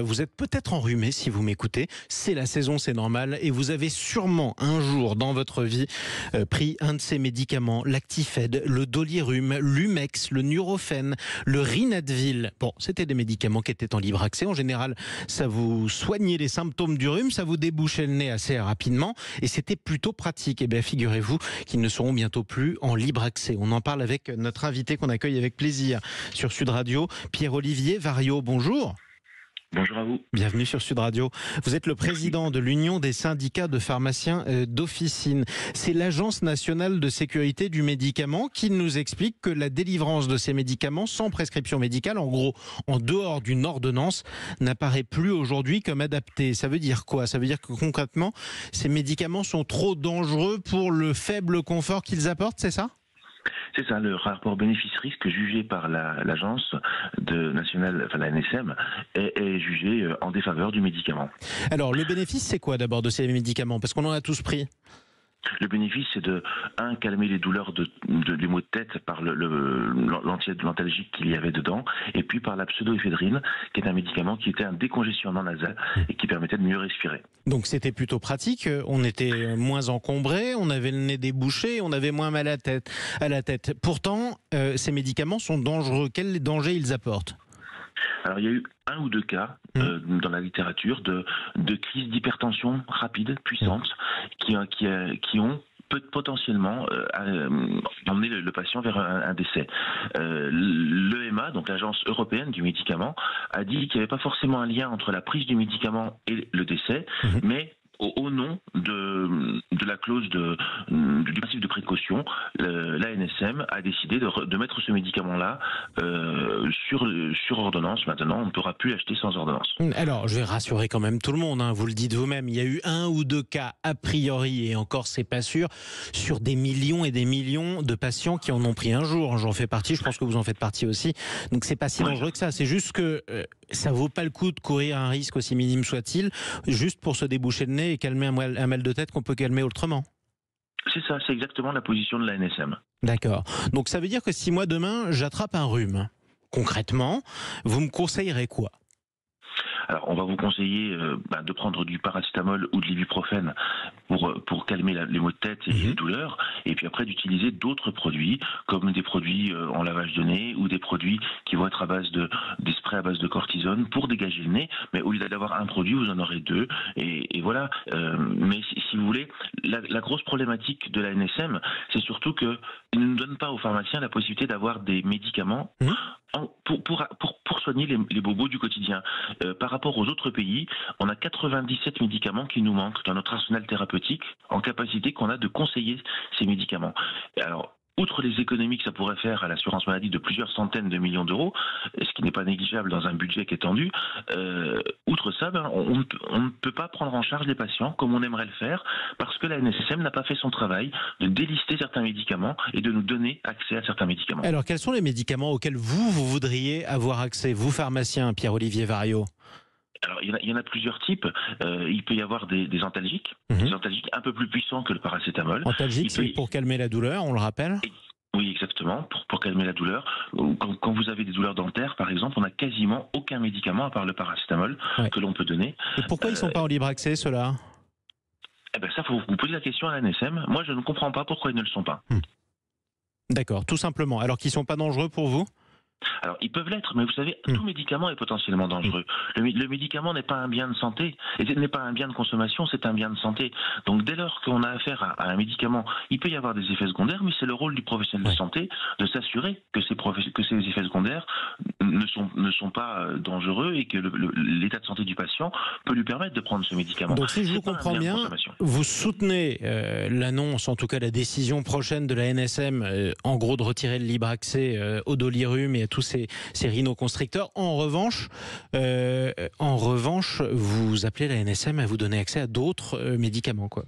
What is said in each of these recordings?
Vous êtes peut-être enrhumé si vous m'écoutez. C'est la saison, c'est normal. Et vous avez sûrement un jour dans votre vie pris un de ces médicaments, l'Actifed, le Dolirum, l'Umex, le Nurofen, le Rinadvil. Bon, c'était des médicaments qui étaient en libre accès. En général, ça vous soignait les symptômes du rhume, ça vous débouchait le nez assez rapidement et c'était plutôt pratique. Et bien, figurez-vous qu'ils ne seront bientôt plus en libre accès. On en parle avec notre invité qu'on accueille avec plaisir sur Sud Radio, Pierre-Olivier Variot. Bonjour. Bonjour à vous. Bienvenue sur Sud Radio. Vous êtes le président de l'Union des syndicats de pharmaciens d'officine. C'est l'Agence nationale de sécurité du médicament qui nous explique que la délivrance de ces médicaments sans prescription médicale, en gros en dehors d'une ordonnance, n'apparaît plus aujourd'hui comme adaptée. Ça veut dire quoi? Ça veut dire que concrètement, ces médicaments sont trop dangereux pour le faible confort qu'ils apportent, c'est ça? C'est ça, le rapport bénéfice-risque jugé par l'agence nationale, enfin la NSM, est jugé en défaveur du médicament. Alors, le bénéfice, c'est quoi d'abord de ces médicaments? Parce qu'on en a tous pris. Le bénéfice, c'est de, calmer les douleurs des maux de tête par l'antalgique qu'il y avait dedans, et puis par la pseudoéphédrine, qui est un médicament qui était un décongestionnant nasal et qui permettait de mieux respirer. Donc c'était plutôt pratique, on était moins encombré, on avait le nez débouché, on avait moins mal à la tête. Pourtant, ces médicaments sont dangereux. Quels dangers ils apportent ? Alors il y a eu un ou deux cas dans la littérature de crise d'hypertension rapide, puissante, qui ont potentiellement emmener le patient vers un décès. L'EMA, donc l'Agence européenne du médicament, a dit qu'il n'y avait pas forcément un lien entre la prise du médicament et le décès, mais au nom de la clause du principe de précaution, l'ANSM a décidé de mettre ce médicament-là sur ordonnance. Maintenant, on ne pourra plus l'acheter sans ordonnance. Alors, je vais rassurer quand même tout le monde, hein, vous le dites vous-même, il y a eu un ou deux cas a priori, et encore c'est pas sûr, sur des millions et des millions de patients qui en ont pris un jour. J'en fais partie, je pense que vous en faites partie aussi. Donc c'est pas si dangereux que ça, c'est juste que ça vaut pas le coup de courir un risque aussi minime soit-il, juste pour se déboucher le nez et calmer un mal de tête qu'on peut calmer autrement. C'est ça, c'est exactement la position de la NSM. D'accord. Donc ça veut dire que si moi demain j'attrape un rhume, concrètement, vous me conseillerez quoi ? Alors, on va vous conseiller de prendre du paracétamol ou de l'ibuprofène pour calmer les maux de tête et les douleurs, et puis après d'utiliser d'autres produits, comme des produits en lavage de nez ou des produits qui vont être des sprays à base de cortisone pour dégager le nez, mais au lieu d'avoir un produit, vous en aurez deux, et voilà. Mais si vous voulez, la grosse problématique de la NSM, c'est surtout qu'ils ne nous donnent pas aux pharmaciens la possibilité d'avoir des médicaments pour soigner les bobos du quotidien. Par rapport aux autres pays, on a 97 médicaments qui nous manquent dans notre arsenal thérapeutique en capacité qu'on a de conseiller ces médicaments. Alors, outre les économies que ça pourrait faire à l'assurance maladie de plusieurs centaines de millions d'euros, ce qui n'est pas négligeable dans un budget qui est tendu, outre ça, on ne peut pas prendre en charge les patients comme on aimerait le faire parce que la NSM n'a pas fait son travail de délister certains médicaments et de nous donner accès à certains médicaments. Alors, quels sont les médicaments auxquels vous voudriez avoir accès, vous pharmacien, Pierre-Olivier Variot ? Alors, il y en a plusieurs types. Il peut y avoir des antalgiques, des antalgiques un peu plus puissants que le paracétamol. Antalgique, c'est pour calmer la douleur, on le rappelle ? Oui, exactement, pour calmer la douleur. Quand vous avez des douleurs dentaires, par exemple, on n'a quasiment aucun médicament à part le paracétamol que l'on peut donner. Et pourquoi ils ne sont pas en libre accès, ceux-là ? Ça, faut vous poser la question à l'ANSM. Moi, je ne comprends pas pourquoi ils ne le sont pas. D'accord, tout simplement. Alors qu'ils ne sont pas dangereux pour vous ? Alors, ils peuvent l'être, mais vous savez, tout médicament est potentiellement dangereux. Le médicament n'est pas un bien de santé, et ce n'est pas un bien de consommation, c'est un bien de santé. Donc, dès lors qu'on a affaire à un médicament, il peut y avoir des effets secondaires, mais c'est le rôle du professionnel de santé de s'assurer que ces effets secondaires ne sont pas dangereux et que l'état de santé du patient peut lui permettre de prendre ce médicament. Donc, si je vous comprends bien, vous soutenez l'annonce, en tout cas la décision prochaine de la NSM, en gros de retirer le libre accès au Dolirum et à tous ces rhinoconstricteurs. En revanche, vous appelez la NSM à vous donner accès à d'autres médicaments, quoi.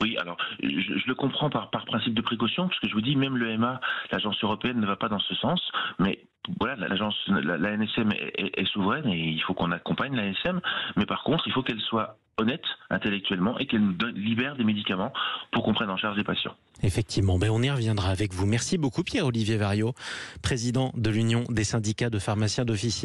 Oui, alors je le comprends par principe de précaution, parce que je vous dis, même l'EMA, l'agence européenne, ne va pas dans ce sens, mais voilà, la NSM est souveraine et il faut qu'on accompagne la NSM, mais par contre, il faut qu'elle soit honnête intellectuellement et qu'elle nous libère des médicaments pour qu'on prenne en charge les patients. Effectivement, on y reviendra avec vous. Merci beaucoup Pierre-Olivier Variot, président de l'Union des syndicats de pharmaciens d'officine.